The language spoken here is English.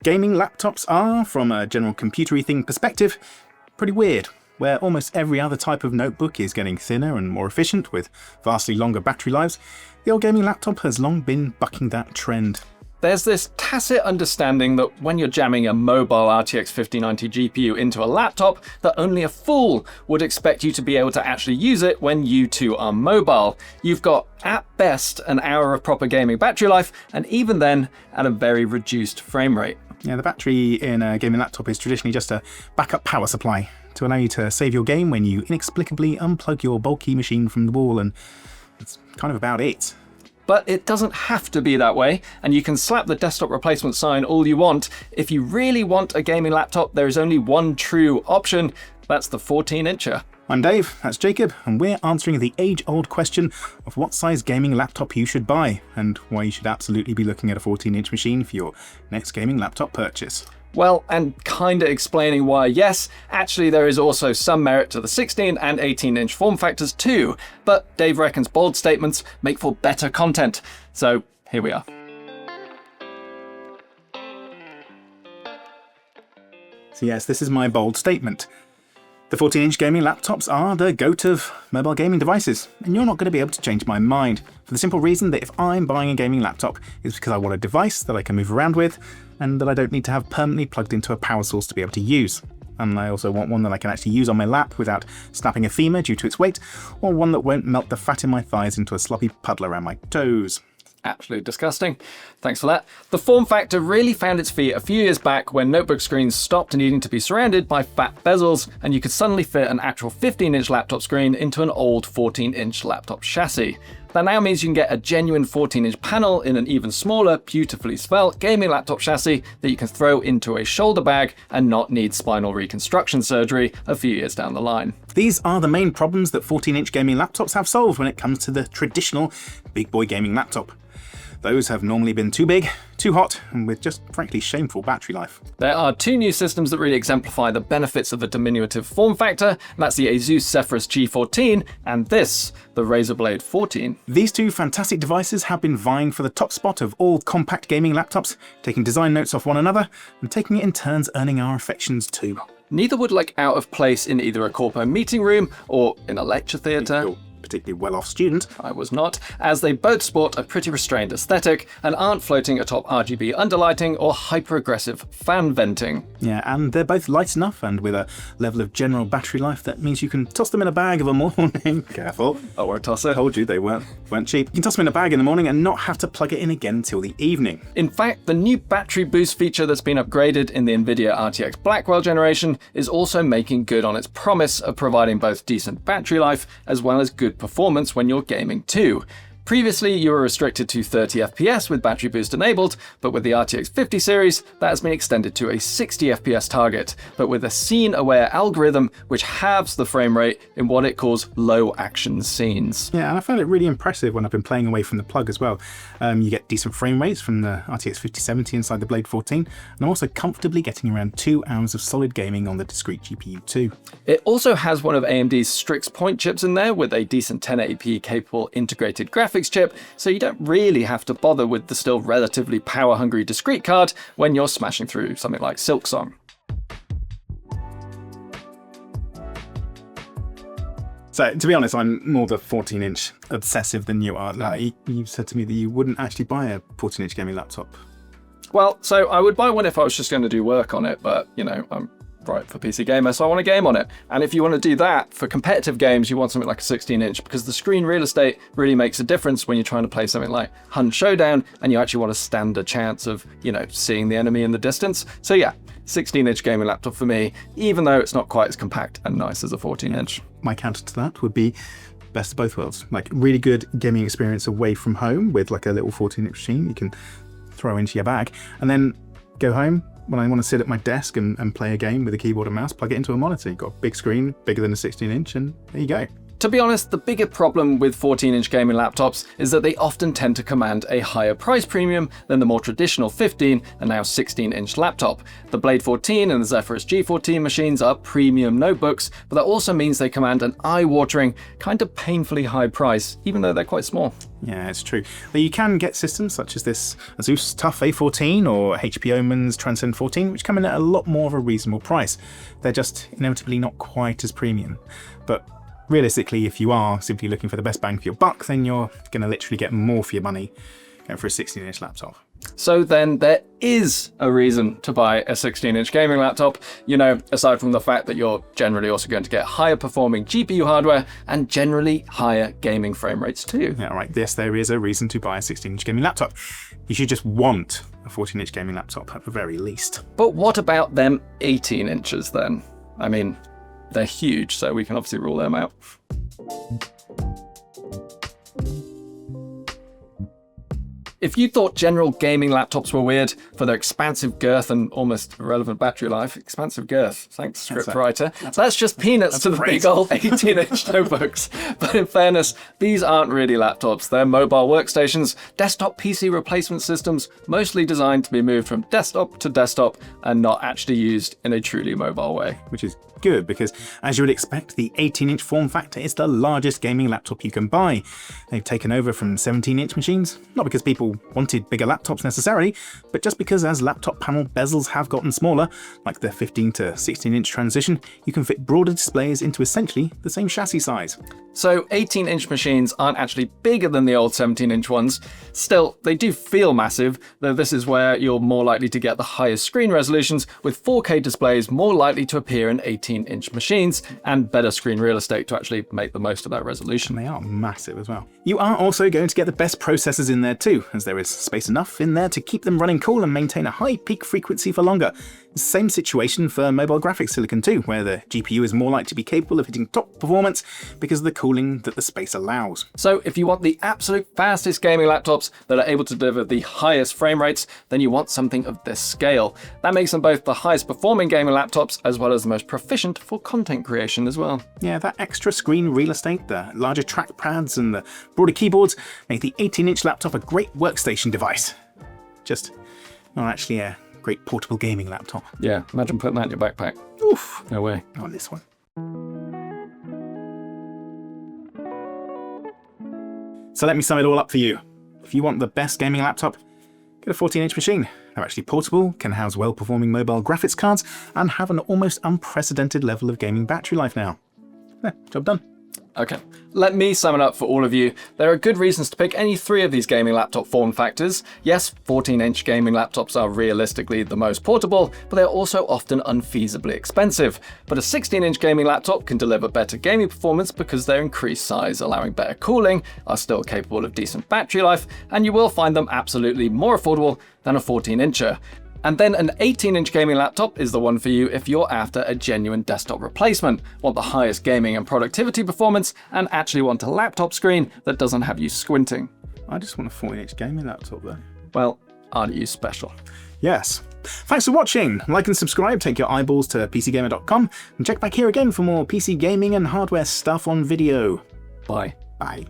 Gaming laptops are, from a general computery thing perspective, pretty weird, where almost every other type of notebook is getting thinner and more efficient with vastly longer battery lives. The old gaming laptop has long been bucking that trend. There's this tacit understanding that when you're jamming a mobile RTX 5090 GPU into a laptop, that only a fool would expect you to be able to actually use it when you too are mobile. You've got, at best, an hour of proper gaming battery life, and even then, at a very reduced frame rate. Yeah, the battery in a gaming laptop is traditionally just a backup power supply to allow you to save your game when you inexplicably unplug your bulky machine from the wall, and that's kind of about it. But it doesn't have to be that way, and you can slap the desktop replacement sign all you want. If you really want a gaming laptop, there is only one true option. That's the 14-incher. I'm Dave, that's Jacob, and we're answering the age-old question of what size gaming laptop you should buy, and why you should absolutely be looking at a 14-inch machine for your next gaming laptop purchase. Well, and kinda explaining why, yes, actually there is also some merit to the 16 and 18-inch form factors too, but Dave reckons bold statements make for better content. So here we are. So yes, this is my bold statement. The 14-inch gaming laptops are the GOAT of mobile gaming devices, and you're not going to be able to change my mind, for the simple reason that if I'm buying a gaming laptop, it's because I want a device that I can move around with, and that I don't need to have permanently plugged into a power source to be able to use. And I also want one that I can actually use on my lap without snapping a femur due to its weight, or one that won't melt the fat in my thighs into a sloppy puddle around my toes. Absolutely disgusting. Thanks for that. The form factor really found its feet a few years back when notebook screens stopped needing to be surrounded by fat bezels, and you could suddenly fit an actual 15-inch laptop screen into an old 14-inch laptop chassis. That now means you can get a genuine 14-inch panel in an even smaller, beautifully svelte gaming laptop chassis that you can throw into a shoulder bag and not need spinal reconstruction surgery a few years down the line. These are the main problems that 14-inch gaming laptops have solved when it comes to the traditional big boy gaming laptop. Those have normally been too big, too hot, and with just frankly shameful battery life. There are two new systems that really exemplify the benefits of a diminutive form factor, and that's the Asus Zephyrus G14 and this, the Razer Blade 14. These two fantastic devices have been vying for the top spot of all compact gaming laptops, taking design notes off one another, and taking it in turns earning our affections too. Neither would look out of place in either a corpo meeting room or in a lecture theatre. Particularly well-off student. I was not, as they both sport a pretty restrained aesthetic and aren't floating atop RGB underlighting or hyper-aggressive fan venting. Yeah, and they're both light enough and with a level of general battery life that means you can toss them in a bag of a morning. Careful. I won't toss it. Told you they weren't cheap. You can toss them in a bag in the morning and not have to plug it in again until the evening. In fact, the new battery boost feature that's been upgraded in the NVIDIA RTX Blackwell generation is also making good on its promise of providing both decent battery life as well as good performance when you're gaming too. Previously, you were restricted to 30 FPS with battery boost enabled, but with the RTX 50 series, that has been extended to a 60 FPS target, but with a scene-aware algorithm which halves the frame rate in what it calls low-action scenes. Yeah, and I found it really impressive when I've been playing away from the plug as well. You get decent frame rates from the RTX 5070 inside the Blade 14, and I'm also comfortably getting around 2 hours of solid gaming on the discrete GPU too. It also has one of AMD's Strix Point chips in there with a decent 1080p capable integrated graphics chip, so you don't really have to bother with the still relatively power-hungry discrete card when you're smashing through something like Silksong. So, to be honest, I'm more the 14-inch obsessive than you are. Like, you said to me that you wouldn't actually buy a 14-inch gaming laptop. Well, so I would buy one if I was just going to do work on it, but, you know, I'm right for PC gamer, so I want to game on it. And if you want to do that for competitive games, you want something like a 16-inch because the screen real estate really makes a difference when you're trying to play something like Hun Showdown and you actually want to stand a chance of, you know, seeing the enemy in the distance. So yeah, 16-inch gaming laptop for me, even though it's not quite as compact and nice as a 14-inch. My counter to that would be best of both worlds. Like, really good gaming experience away from home with like a little 14-inch machine you can throw into your bag, and then go home when I want to sit at my desk and play a game with a keyboard and mouse, plug it into a monitor. You've got a big screen, bigger than a 16-inch, and there you go. To be honest, the bigger problem with 14-inch gaming laptops is that they often tend to command a higher price premium than the more traditional 15 and now 16-inch laptop. The Blade 14 and the Zephyrus G14 machines are premium notebooks, but that also means they command an eye-watering, kind of painfully high price, even though they're quite small. Yeah, it's true. But you can get systems such as this Asus TUF A14 or HP Omen's Transcend 14, which come in at a lot more of a reasonable price. They're just inevitably not quite as premium. But realistically, if you are simply looking for the best bang for your buck, then you're going to literally get more for your money going for a 16-inch laptop. So then there is a reason to buy a 16-inch gaming laptop, aside from the fact that you're generally also going to get higher performing GPU hardware and generally higher gaming frame rates too. Yeah, right. Yes, there is a reason to buy a 16-inch gaming laptop. You should just want a 14-inch gaming laptop at the very least. But what about them 18 inches then? I mean, they're huge, so we can obviously rule them out. If you thought general gaming laptops were weird for their expansive girth and almost irrelevant battery life, expansive girth, thanks scriptwriter, that's just peanuts to the big old 18-inch notebooks. But in fairness, these aren't really laptops. They're mobile workstations, desktop PC replacement systems, mostly designed to be moved from desktop to desktop and not actually used in a truly mobile way. Which is good, because as you would expect, the 18-inch form factor is the largest gaming laptop you can buy. They've taken over from 17-inch machines, not because people wanted bigger laptops necessarily, but just because as laptop panel bezels have gotten smaller, like the 15 to 16-inch transition, you can fit broader displays into essentially the same chassis size. So 18-inch machines aren't actually bigger than the old 17-inch ones. Still, they do feel massive, though this is where you're more likely to get the highest screen resolutions, with 4K displays more likely to appear in 18-inch machines, and better screen real estate to actually make the most of that resolution. They are massive as well. You are also going to get the best processors in there too, as there is space enough in there to keep them running cool and maintain a high peak frequency for longer. Same situation for mobile graphics silicon too, where the GPU is more likely to be capable of hitting top performance because of the cooling that the space allows. So if you want the absolute fastest gaming laptops that are able to deliver the highest frame rates, then you want something of this scale. That makes them both the highest performing gaming laptops as well as the most proficient for content creation as well. Yeah, that extra screen real estate, the larger trackpads and the broader keyboards make the 18-inch laptop a great workstation device. Just not actually a great portable gaming laptop. Yeah, imagine putting that in your backpack. Oof. No way. Not this one. So let me sum it all up for you. If you want the best gaming laptop, get a 14-inch machine. They're actually portable, can house well-performing mobile graphics cards, and have an almost unprecedented level of gaming battery life now. Job done. Okay, let me sum it up for all of you. There are good reasons to pick any three of these gaming laptop form factors. Yes, 14-inch gaming laptops are realistically the most portable, but they're also often unfeasibly expensive. But a 16-inch gaming laptop can deliver better gaming performance because their increased size, allowing better cooling, are still capable of decent battery life, and you will find them absolutely more affordable than a 14-incher. And then an 18-inch gaming laptop is the one for you if you're after a genuine desktop replacement, want the highest gaming and productivity performance, and actually want a laptop screen that doesn't have you squinting. I just want a 14-inch gaming laptop though. Well, aren't you special? Yes. Thanks for watching. Like and subscribe, take your eyeballs to PCGamer.com, and check back here again for more PC gaming and hardware stuff on video. Bye. Bye.